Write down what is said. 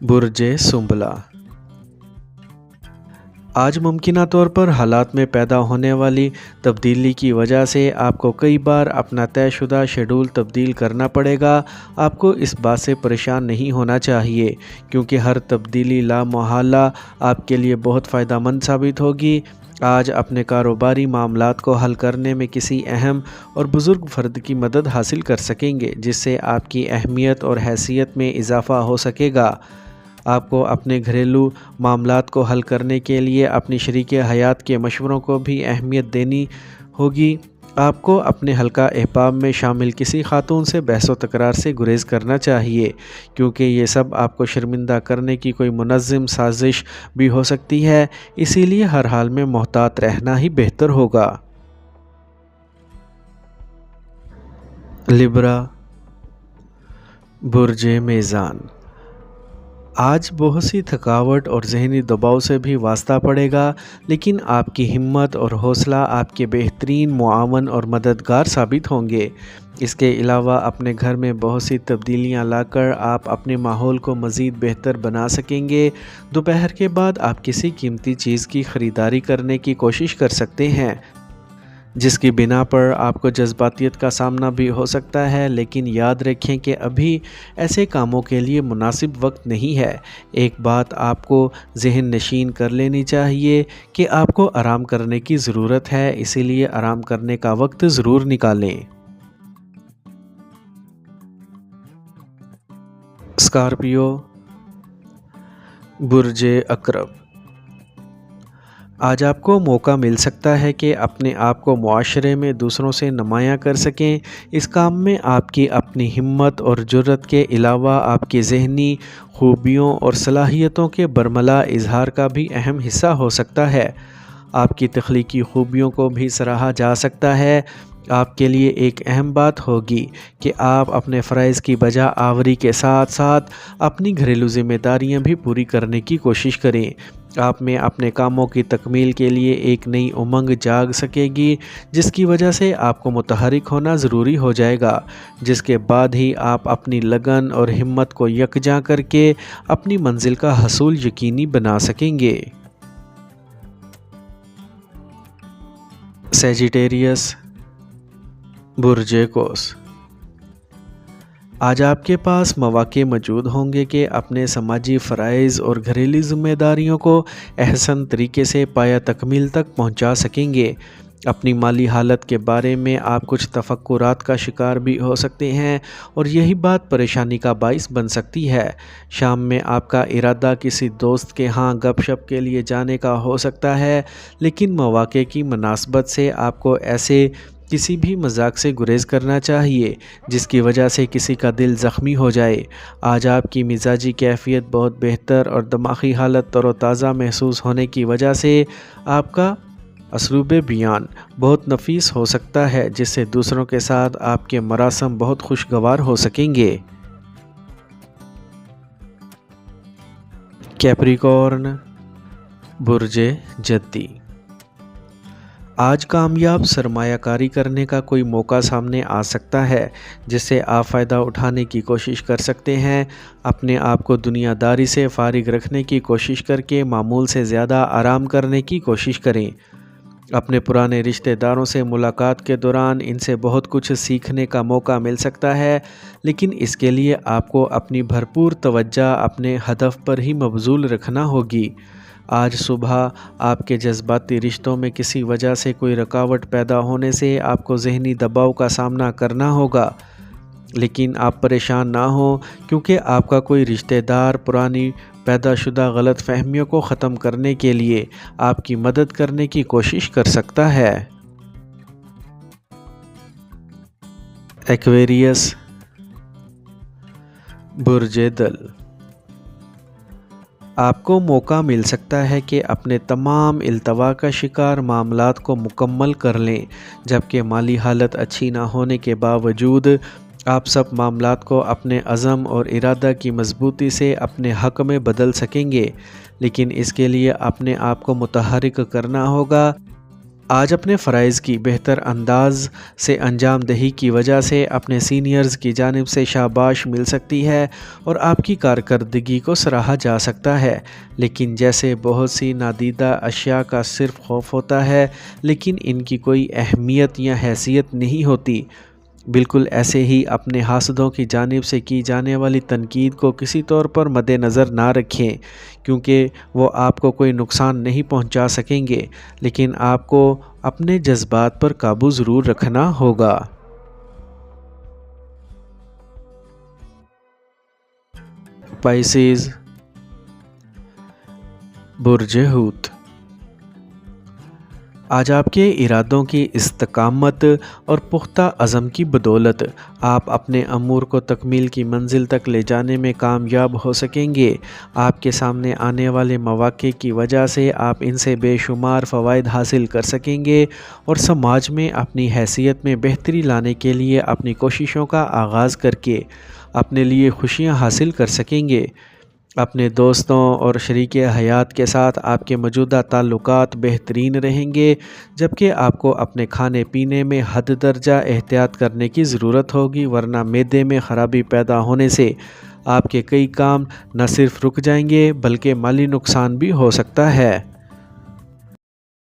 برج سنبلہ، آج ممکنہ طور پر حالات میں پیدا ہونے والی تبدیلی کی وجہ سے آپ کو کئی بار اپنا طے شدہ شیڈول تبدیل کرنا پڑے گا۔ آپ کو اس بات سے پریشان نہیں ہونا چاہیے کیونکہ ہر تبدیلی لا محالہ آپ کے لیے بہت فائدہ مند ثابت ہوگی۔ آج اپنے کاروباری معاملات کو حل کرنے میں کسی اہم اور بزرگ فرد کی مدد حاصل کر سکیں گے جس سے آپ کی اہمیت اور حیثیت میں اضافہ ہو سکے گا۔ آپ کو اپنے گھریلو معاملات کو حل کرنے کے لیے اپنی شریک حیات کے مشوروں کو بھی اہمیت دینی ہوگی۔ آپ کو اپنے حلقہ احباب میں شامل کسی خاتون سے بحث و تکرار سے گریز کرنا چاہیے کیونکہ یہ سب آپ کو شرمندہ کرنے کی کوئی منظم سازش بھی ہو سکتی ہے، اسی لیے ہر حال میں محتاط رہنا ہی بہتر ہوگا۔ لبرا، برج میزان، آج بہت سی تھکاوٹ اور ذہنی دباؤ سے بھی واسطہ پڑے گا، لیکن آپ کی ہمت اور حوصلہ آپ کے بہترین معاون اور مددگار ثابت ہوں گے۔ اس کے علاوہ اپنے گھر میں بہت سی تبدیلیاں لا کر آپ اپنے ماحول کو مزید بہتر بنا سکیں گے۔ دوپہر کے بعد آپ کسی قیمتی چیز کی خریداری کرنے کی کوشش کر سکتے ہیں جس کی بنا پر آپ کو جذباتیت کا سامنا بھی ہو سکتا ہے، لیکن یاد رکھیں کہ ابھی ایسے کاموں کے لیے مناسب وقت نہیں ہے۔ ایک بات آپ کو ذہن نشین کر لینی چاہیے کہ آپ کو آرام کرنے کی ضرورت ہے، اسی لیے آرام کرنے کا وقت ضرور نکالیں۔ اسکارپیو، برج عقرب، آج آپ کو موقع مل سکتا ہے کہ اپنے آپ کو معاشرے میں دوسروں سے نمایاں کر سکیں۔ اس کام میں آپ کی اپنی ہمت اور جرأت کے علاوہ آپ کی ذہنی خوبیوں اور صلاحیتوں کے برملا اظہار کا بھی اہم حصہ ہو سکتا ہے۔ آپ کی تخلیقی خوبیوں کو بھی سراہا جا سکتا ہے۔ آپ کے لیے ایک اہم بات ہوگی کہ آپ اپنے فرائض کی بجا آوری کے ساتھ ساتھ اپنی گھریلو ذمہ داریاں بھی پوری کرنے کی کوشش کریں۔ آپ میں اپنے کاموں کی تکمیل کے لیے ایک نئی امنگ جاگ سکے گی جس کی وجہ سے آپ کو متحرک ہونا ضروری ہو جائے گا، جس کے بعد ہی آپ اپنی لگن اور ہمت کو یکجا کر کے اپنی منزل کا حصول یقینی بنا سکیں گے۔ سیجیٹیریس، برج قوس، آج آپ کے پاس مواقع موجود ہوں گے کہ اپنے سماجی فرائض اور گھریلو ذمہ داریوں کو احسن طریقے سے پایہ تکمیل تک پہنچا سکیں گے۔ اپنی مالی حالت کے بارے میں آپ کچھ تفکرات کا شکار بھی ہو سکتے ہیں اور یہی بات پریشانی کا باعث بن سکتی ہے۔ شام میں آپ کا ارادہ کسی دوست کے ہاں گپ شپ کے لیے جانے کا ہو سکتا ہے، لیکن مواقع کی مناسبت سے آپ کو ایسے کسی بھی مذاق سے گریز کرنا چاہیے جس کی وجہ سے کسی کا دل زخمی ہو جائے۔ آج آپ کی مزاجی کیفیت بہت بہتر اور دماغی حالت تر و تازہ محسوس ہونے کی وجہ سے آپ کا اسلوب بیان بہت نفیس ہو سکتا ہے جس سے دوسروں کے ساتھ آپ کے مراسم بہت خوشگوار ہو سکیں گے۔ کیپریکارن، برج جدی، آج کامیاب سرمایہ کاری کرنے کا کوئی موقع سامنے آ سکتا ہے جس سے آپ فائدہ اٹھانے کی کوشش کر سکتے ہیں۔ اپنے آپ کو دنیا داری سے فارغ رکھنے کی کوشش کر کے معمول سے زیادہ آرام کرنے کی کوشش کریں۔ اپنے پرانے رشتہ داروں سے ملاقات کے دوران ان سے بہت کچھ سیکھنے کا موقع مل سکتا ہے، لیکن اس کے لیے آپ کو اپنی بھرپور توجہ اپنے ہدف پر ہی مبذول رکھنا ہوگی۔ آج صبح آپ کے جذباتی رشتوں میں کسی وجہ سے کوئی رکاوٹ پیدا ہونے سے آپ کو ذہنی دباؤ کا سامنا کرنا ہوگا، لیکن آپ پریشان نہ ہوں کیونکہ آپ کا کوئی رشتہ دار پرانی پیدا شدہ غلط فہمیوں کو ختم کرنے کے لیے آپ کی مدد کرنے کی کوشش کر سکتا ہے۔ ایکویریس، برج دل، آپ کو موقع مل سکتا ہے کہ اپنے تمام التوا کا شکار معاملات کو مکمل کر لیں، جبکہ مالی حالت اچھی نہ ہونے کے باوجود آپ سب معاملات کو اپنے عزم اور ارادہ کی مضبوطی سے اپنے حق میں بدل سکیں گے، لیکن اس کے لیے اپنے آپ کو متحرک کرنا ہوگا۔ آج اپنے فرائض کی بہتر انداز سے انجام دہی کی وجہ سے اپنے سینئرز کی جانب سے شاباش مل سکتی ہے اور آپ کی کارکردگی کو سراہا جا سکتا ہے، لیکن جیسے بہت سی نادیدہ اشیاء کا صرف خوف ہوتا ہے لیکن ان کی کوئی اہمیت یا حیثیت نہیں ہوتی، بالکل ایسے ہی اپنے حاسدوں کی جانب سے کی جانے والی تنقید کو کسی طور پر مد نظر نہ رکھیں، کیونکہ وہ آپ کو کوئی نقصان نہیں پہنچا سکیں گے، لیکن آپ کو اپنے جذبات پر قابو ضرور رکھنا ہوگا۔ پائسیز، برج حوت۔ آج آپ کے ارادوں کی استقامت اور پختہ عزم کی بدولت آپ اپنے امور کو تکمیل کی منزل تک لے جانے میں کامیاب ہو سکیں گے۔ آپ کے سامنے آنے والے مواقع کی وجہ سے آپ ان سے بے شمار فوائد حاصل کر سکیں گے اور سماج میں اپنی حیثیت میں بہتری لانے کے لیے اپنی کوششوں کا آغاز کر کے اپنے لیے خوشیاں حاصل کر سکیں گے۔ اپنے دوستوں اور شریک حیات کے ساتھ آپ کے موجودہ تعلقات بہترین رہیں گے، جبکہ آپ کو اپنے کھانے پینے میں حد درجہ احتیاط کرنے کی ضرورت ہوگی، ورنہ معدے میں خرابی پیدا ہونے سے آپ کے کئی کام نہ صرف رک جائیں گے بلکہ مالی نقصان بھی ہو سکتا ہے۔